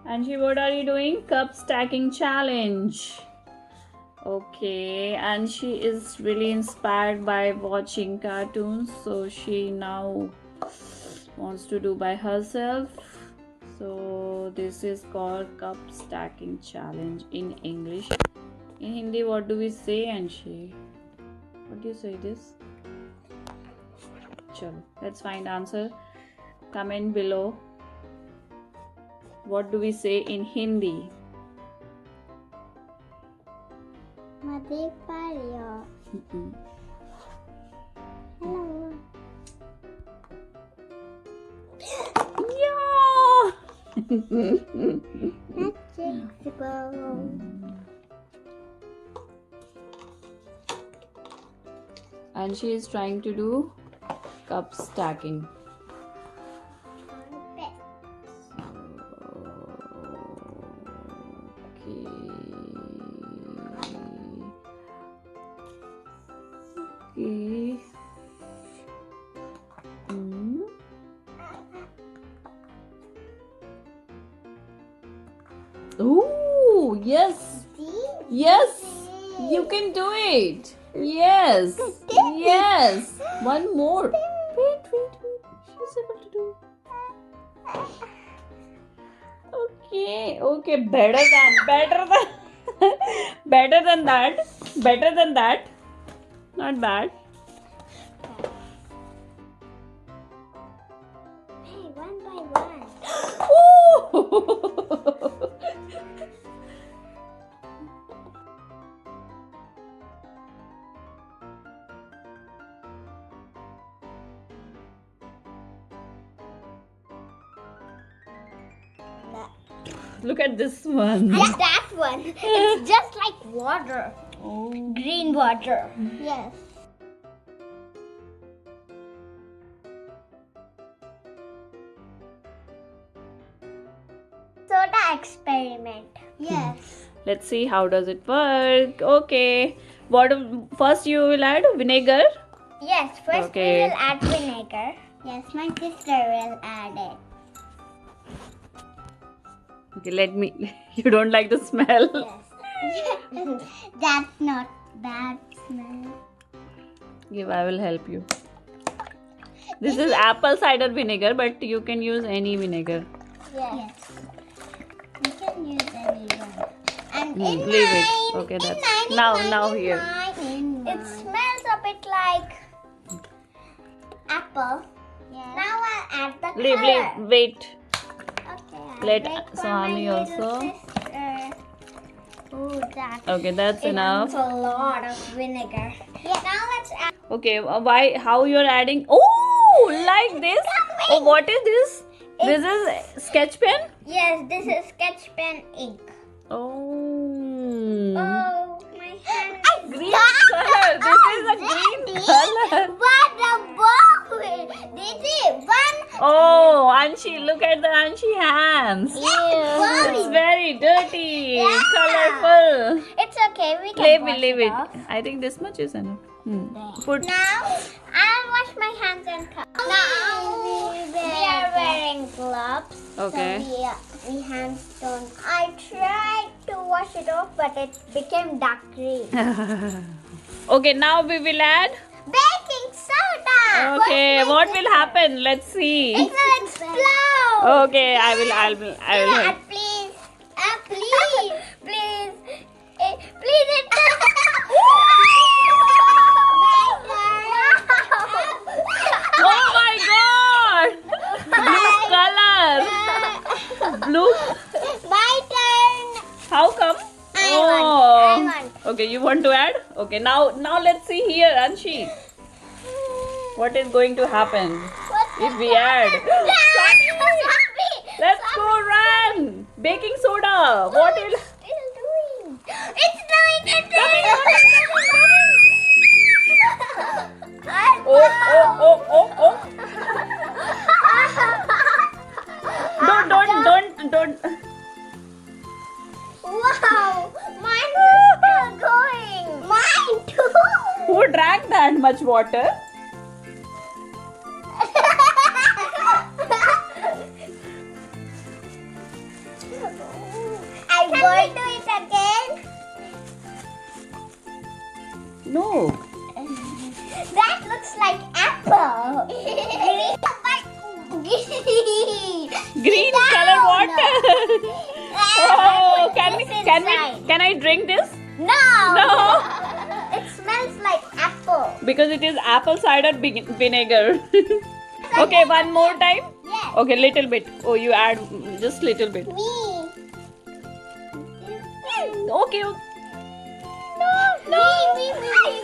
Anshi, what are you doing? Cup stacking challenge. Okay, and she is really inspired by watching cartoons, so she now wants to do by herself. So this is called cup stacking challenge in English. In Hindi, what do we say, Anshi? What do you say this? Chalo, let's find answer. Comment below. What do we say in Hindi? मैं देख पा रही हूँ. Hello. Yeah. Magic ball. And she is trying to do cup stacking. Okay. Oh, yes. Yes. You can do it. Yes. Yes. One more. Wait. She's able to do. Okay. Better than that. Not bad. Hey, one by one. Ooh. Look at this one. And that one. It's just like water. Oh. Green water. Yes. Soda experiment. Yes. Let's see how does it work. Okay. First you will add vinegar. Yes, first Okay. we will add vinegar. Yes, my sister will add it. Okay, let me. You don't like the smell. Yes. That's not bad smell. Give, I will help you. This is apple cider vinegar, but you can use any vinegar. Yes. You can use any one. And in Leave it. mine, Okay, in that's mine, in now mine, in here. mine, it smells a bit like apple. Yes. Now I'll add the color. Wait. Okay, I'll Let wait for Swami my little also. sister. Ooh, that's Okay, that's enough. a lot of vinegar. Yeah. Now let's add. Okay, why? How you're adding? Oh, like this? Oh, what is this? This is sketch pen. Yes, this is sketch pen ink. Oh. Oh, my hand. Green color. This is a green color. What a bowl! This is one. Oh, Anshi, look at the Anshi hands. It's Ew. very dirty, Yeah. colorful. It's okay. We can Leave it. off. I think this much is enough. Put. Now I'll wash my hands and cup. Now we are wearing gloves. Okay. So we hands don't. I tried to wash it off, but it became dark green. Okay, now we will add. Baking soda. Okay, what will happen? Let's see. It will explode. Okay, I will help. Please, please, please. Oh my God! Blue color. Blue. My turn. How come? I want. Okay, you want to add? Okay, now let's see here, Anshi. What is going to happen if we add? Let's go run! Baking soda. What will? Still doing. It's doing it. Oh. Don't. Wow, mine is still going. Mine too. Who drank that much water? going to do it again. No. That looks like apple. Green. Green color water. Oh, can I drink this? No. No. It smells like apple. Because it is apple cider vinegar. Okay, one more time. Yes. Okay, little bit. Oh, you add just little bit. Me. Okay. No.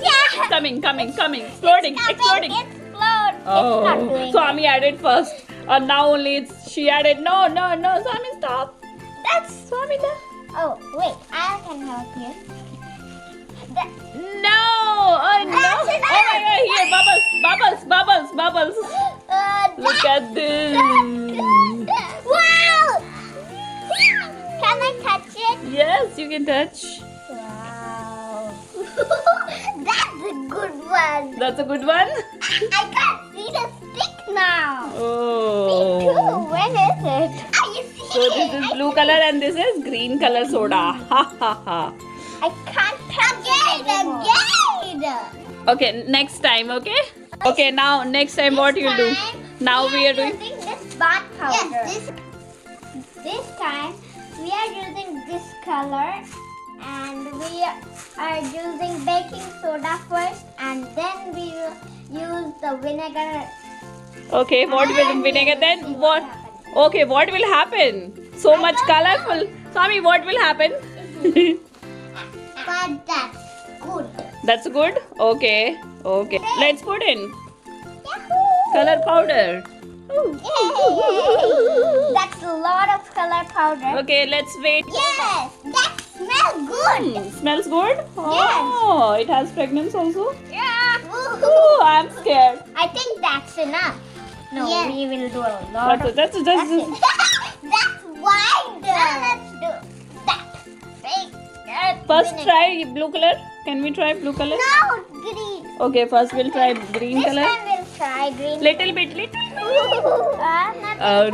Yeah. Coming. Exploding. Explode. It's not doing Swami added first. Now only she added. No. Swami, stop. That's. Swami, no. Oh, wait. I can help you. No. Oh, no. That's Oh enough. my God. Here, bubbles. Look at this. Wow! Can I touch it? Yes, you can touch. Wow. That's a good one. That's a good one. I can't see the stick now. Oh. Me too. When is it? Are you So this is blue color and this is green color soda. Ha ha ha. I can't touch it anymore. Okay, next time, okay? Okay, now next time what you'll do? Now we are doing. using this bath powder. Yes, this time we are using this color and we are using baking soda first and then we will use the vinegar. Okay, what will vinegar then? What? Okay, what will happen? So much colorful. Swami, what will happen? But that's good. That's good. Okay. Let's put in Yahoo! color powder. Yay! That's a lot of color powder. Okay, let's wait. Yes, that smells good. Smells good. Oh, it has fragrance also. Yeah. Oh, I'm scared. I think that's enough. No, we will do a lot of. That's That's wider. Now let's do that. First try blue color. Can we try blue color? No, green. Okay, first we'll try green This color. time we'll try green. Little bit.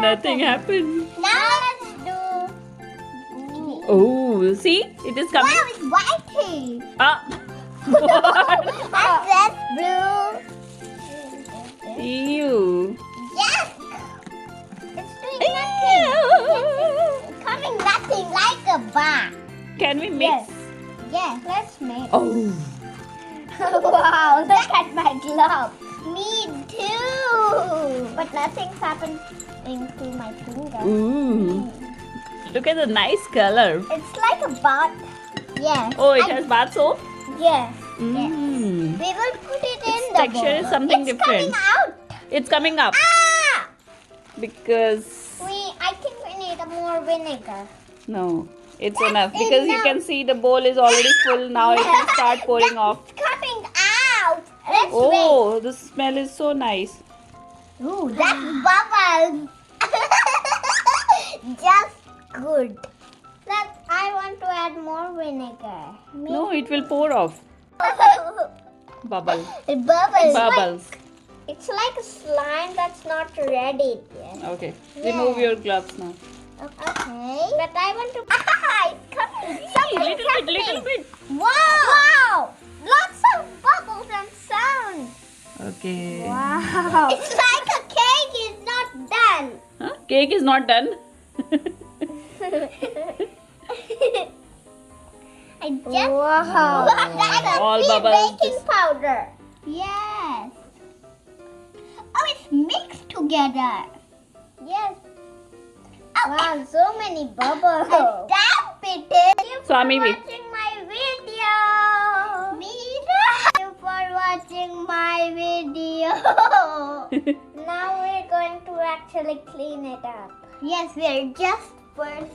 Nothing happened. Now let's do. Oh, see, it is coming. Wow, it's whitey. Ah. That's blue. Ew. Yes. It's doing nothing. It's coming nothing like a bar. Can we mix? Yes, let's make. Oh. Wow, look at my glove. Me too. But nothing's happened to my finger. Ooh. Look at the nice color. It's like a bath. Yes. Oh, it has bath soap? Yes. Yes. Mm. We will put it in Its the texture bowl. is something it's different. Coming out. It's coming up Ah! because I think we need more vinegar. no, it's enough because you can see the bowl is already full. Now it will start pouring off. It's coming out. Let's Oh, the smell is so nice. wait. Ooh, that's bubbles. Just good. I want to add more vinegar. No, it will pour off. Bubble. Bubbles. It's like a slime that's not ready yet. Okay. Remove your gloves now. Okay. But I want to. It's coming. Little bit. Wow! Lots of bubbles and sound. Okay. Wow. It's like a cake is not done. Huh? Cake is not done. I just. Wow. That's All a bubbles baking just- powder. Yes. Oh, it's mixed together. Yes. Oh, wow, so many bubbles. Stop it. Thank you for Swami, wait. watching my video. Thank you for watching my video. Now we're going to actually clean it up. Yes, we're just first